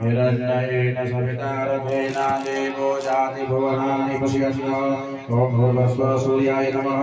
हिरण्येन सविता रथेन देवो जाति भुवनानि पश्यन्नो ॐ भूर्भुवः सूर्याय नमः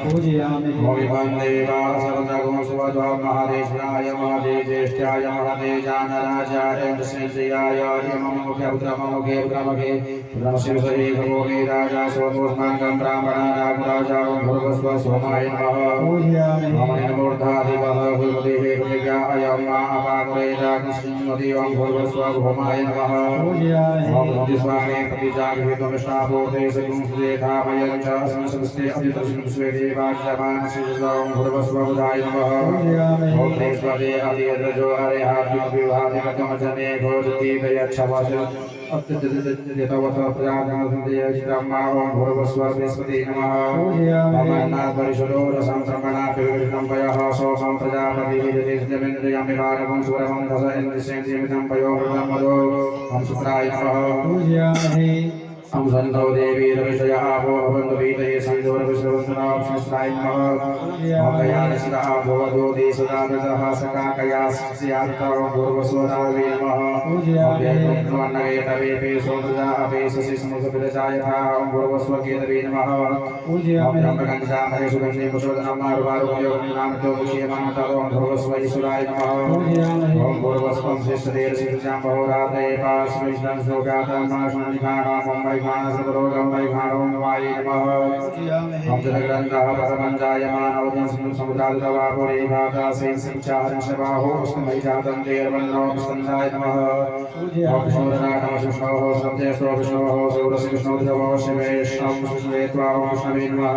पूजयामि भोगिभं देवाः सर्वजगो सुवध्वं महादेशाय महादेज्येष्ठाय महादेजानराजाय दशेन्द्रियाय यममुखे पुत्रममुखे पुत्रमखे पुत्रमशिवसहि भगोगे राजा सोमोस्माकं ब्राह्मणानां राजा ॐ भूर्भुवः सोमाय नमः पूजयामि ममेन मूर्धाधिपः भूर्भुवः प्रतिज्ञा अयं मा अपाकुरेदा कृष्णमति ॐ भूर्भुवः भौमाय नमः पूजयामि ॐ बुद्धिस्वामे प्रतिजागृतमिष्टाभूते सगुंसुदेधामयं च संसदस्ते अतिदर्शनस्वेदेवाज्यमानसिद्धं भूर्भुवस्वबुधाय नमः पूजयामि ॐ देश्वरे अतिरजो हरिहार्जुनविवादिकतमजने भोजति दयच्छवस अत्यदितवत प्रजागणसंदेयचितम्मा ॐ भूर्भुवस्व बृहस्पति नमः पूजयामि अमरनाथ परिषदो रसंक्रमणा पिविदितं पयः सोमं प्रजापतिविदितेन्द्रियं विकारकं सुरवं दश इन्द्रियेन्द्रियमिदं पयो मदो हम शुक्राय नमः पूजयामि हम सन्तो देवी रविषया भो भवन्तु वीतये सन्दोर विश्ववन्तनां संस्थाय नमः हम कयानि सदा भवतो देशदागतः सका कया स्यात्तौ पूर्वसोदावे नमः पूजयामि नमः तवेपे सोमदा अपेससि समुद्रजायथा हम पूर्वस्वकेतवे नमः पूजयामि ब्रह्मगन्धामहे सुगन्धे कुशोदनमारुवारुयोगं नामतो मुख्यमानतो पूर्वस्वईश्वराय नमः पूजयामि ओम पूर्वस्वं श्रेष्ठदेव सिद्धां बहुरात्रये पास्विष्णं श्लोकातं माशुनिखानां मैखानसर्वरोगं मैखानं वाये नमः हम जगन्नाथ परमञ्जायमानवदं समुद्रादवापुरे भागासेन संचारं शवाहो स्मैजातं देवन्नो स्कन्धाय नमः ओम शोरनाथं शुष्णोः सब्जेष्ठो विष्णोः सूरसिकृष्णोद्भवो शिवेष्णं सुश्वेत्वा ओम कृष्णवे नमः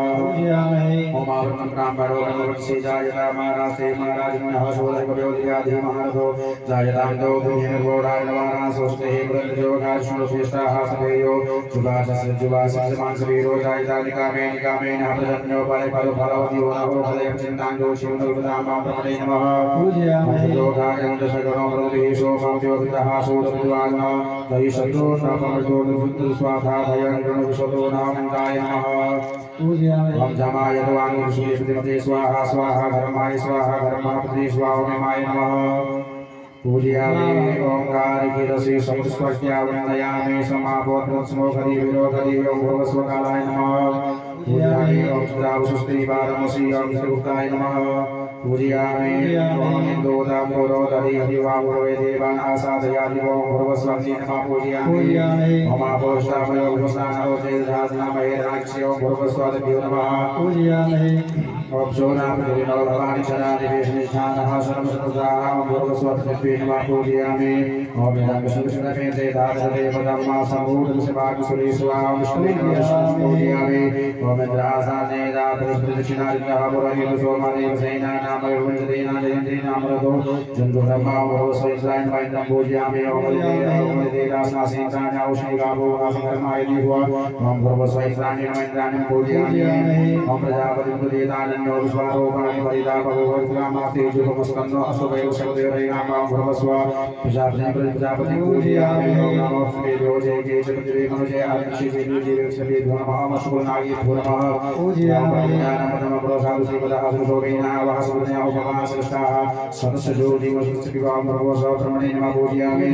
ओम आवरणं ब्राह्मणो ब्रह्मवत्सीजायता महाराष्ट्रे महाराजन्यः शोधकव्योधियाधि महारथो जायतां दो भूमिर्वोडाय नमः स्वस्ते ब्रह्मयोगाश्नुश्रेष्ठाः सभेयो जुवासमानसवीरो जायता निकामेन प्रजन्यो फले फलो फलवति वो नभो फले चिन्ताञ्जो शिवनुपदामां प्रमणे नमः पूजयामि योगायं दशगणो प्रभुः शोभं योगितः शोधविद्वान्नो दहि शत्रो शापमर्दो निवृत्तु स्वाहा भयं गणविशतो नामन्ताय नमः पूजयामि ओम जमाय द्वांगो श्रीपतिमते स्वाहा स्वाहा धर्माय स्वाहा धर्मापति स्वाहा नमः पूजयामि ओंकारकीरसि समुत्स्पर्श्यावन्दयामि समापोत्मोखरि विरोधरि ओं भुवस्वकालाय नमः पूजयामि ओं सुरावसुस्त्रीवारमसि ओं श्रीगुप्ताय नमः पूजयामि ओं इन्दोदापुरोदरि हरिवामुरे देवान् आसादयादि ओं भुवस्वामी नमः पूजयामि ओं आपोष्टामयो विवस्नानो तेजधासनामहे राक्षि ओं भुवस्वादिभ्यो नमः पूजयामि ओम शोनापतिनो भवानि शरादिवेशनिष्ठानः सर्वसमुद्राः ओम भूर्भुवस्वत्वे नमः पूजयामि ओम विदम्बसुषुरमेते धारदेवदम्मा सम्भूतमुषभागसुरीश्वा ओम विष्णुविष्णुं पूजयामि ओम इन्द्रासाने दातृष्टदक्षिणादित्यः पुरोहित सोमदेव सेनानामयुञ्जतेन जयन्तीनामरतो चन्द्रब्रह्मा भूर्भुवस्वैन्द्राय नमः पूजयामि ओम देदासनासीतान्याउष्णिगाभो आसकर्माय दिव्वा ओम भूर्भुवस्वैन्द्राय नमः इन्द्राणि पूजयामि ओम प्रजापतिं नो विश्वारोपाणि परितापगोवर्ग्रामास्ते जुगमस्कन्नो अश्वभैव शब्देवैनामां भुवस्व प्रजापतिं पूजयामि ओम नमो देवो जय जय जगद्देवमनुजय आदिशि जय नमः नमः पूजयामि ज्ञानपदम प्रोसादु श्रीपदः सुशोभेना वः सुपुण्या उपमासृष्टाः सदस्यज्योतिमस्तिवां भगवस्व ब्रह्मणे नमः पूजयामि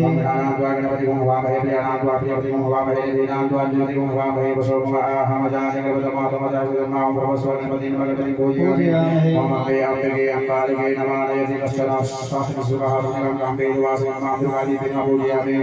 ओम ज्ञानाद्वा गणपतिं हवामहे प्रियानाद्वा प्रियपतिं हवामहे दीनाद्वा ज्योतिं हवामहे वसोमहामजानिकवतमातमजागुधर्मां भगवस्व गणपतिं भगवति पूजयामि ओम अम्बे अम्बिके अम्बालिके नमादयति कश्चन शास्त्रसुखः भगवं अम्बे वासनां दुर्गादीपिं पूजयामि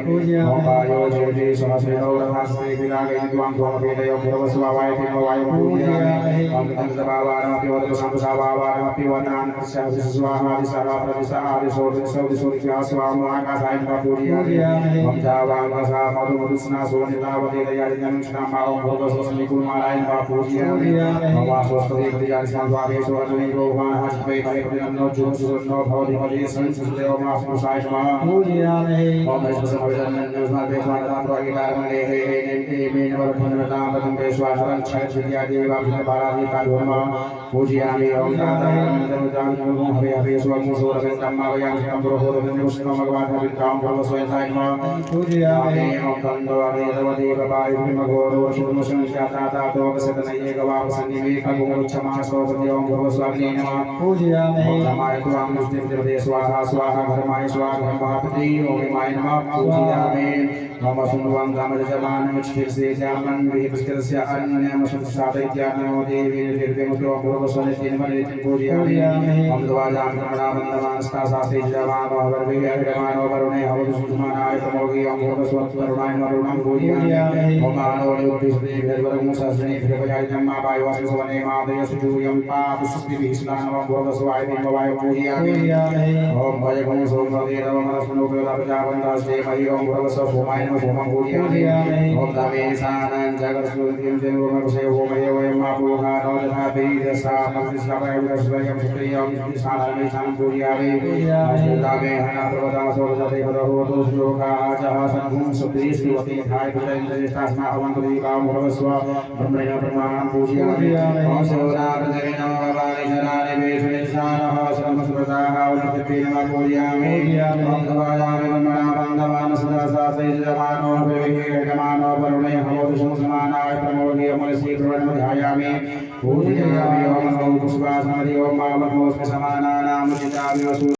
ओम वायो ज्योति सहस्रेणो रथास्ते विरागयित्वां त्वमपेदयो भगवस्वावायति वायु पूजयामि ओम तन्तभावानमपि वदसंसाभावानमपि वदान स्वाहादि सदा प्रतिसादि सोदिसोदिक्या स्वाम आकाशाय नमः पूजयामि ओम जावांगसा मधुमधुस्ना सोनितावति दयादिनं श्यामा ओम भगवस्वस्मि कुमाराय नमः पूजयामि ओम वासवस्ते प्रतिजानि स्वामेषु अर्जुने रोहान हस्ते परिप्रतिनो जुसुनो भवति पदे संसुदेव मासुसाय नमः पूजयामि ओम स्मृतमविदन्नस्मादेवानां प्रगितारमणे हे हे मेन वरफुनतां पदं पेश्वासरं क्षयचित्या देवाभिः बालादि कालोमा पूजयामि ओम दातारं हवे हवे स्वं सोरं धम्मावयं शम्भुरोरं पुष्पं भगवान् विद्रां भवस्वयंताय नमः पूजयामि ओम तन्तो अवेदवदे बाबाय भीमघोरो शुभमशंस्यातातो वसतनये गवापसन्निवेकगुरुच्छमासो ओम भवस्वाग्ने नमः पूजयामि ओम नमाय त्वां मुस्तिं स्वाहा स्वाहा घर्माय स्वाहा महापति ओम माय नमः पूजयामि मम सुनवं गामजमानं चिकित्से जामन विहितस्य अन्यं संसादैत्यानो देवी निर्विमुक्तो भवस्वनितिं मनितिं पूजयामि ओम द्वाजां प्रणामन्दमानस्ता सास्ते जमानो हवर्विहरमानो वरुणे हवसुमानाय प्रमोगी ओम भवस्वत्वरुणाय वरुणं पूजयामि ओम मानो निउद्दिष्टे भेदवरं सहस्रने भेदवयाय जन्मा वायुवासि सवने मादय सुजूयं पापसुस्तिभिः स्नानं भवस्वाय भीमवाय पूजयामि ओम भयगुण सोमवेद ओम रसनुपयोगप्रजावन्दास्ते महि ओम भवस्व भूमाय नमः भूमं पूजयामि ओम दमेशानं जगत्सुतिं देवमर्षे ओमये वयं मापूहानो तथा वीरसा नमस्काराय विश्वयं सुप्रियं साधनेशानं पूजयामि अष्टदामे हना प्रवदासो जते भवतो श्लोकाजः संभुं सुप्रीस्तिवती धाय पुरेन्द्रेष्टास्मा अवन्तुदीपां भवस्व ब्रह्मण्य ब्रह्माणं पूजयामि ओम शिवरात्रिदेवी नमः भवानि शराणि वेशनिशानः सर्वस्वताः उन्नतिते नमः पूजयामि ओम द्वायामि ब्रह्मणावन्दमानः सदा सासे जमानो विवेकमानो वरुणे हवोदुषं समानाय प्रमोदीय मनसि प्रवणमध्यायामि पूजयामि ओम नमो पुष्पासमदि ओम मामनोस्मि समानानां चिताविवसु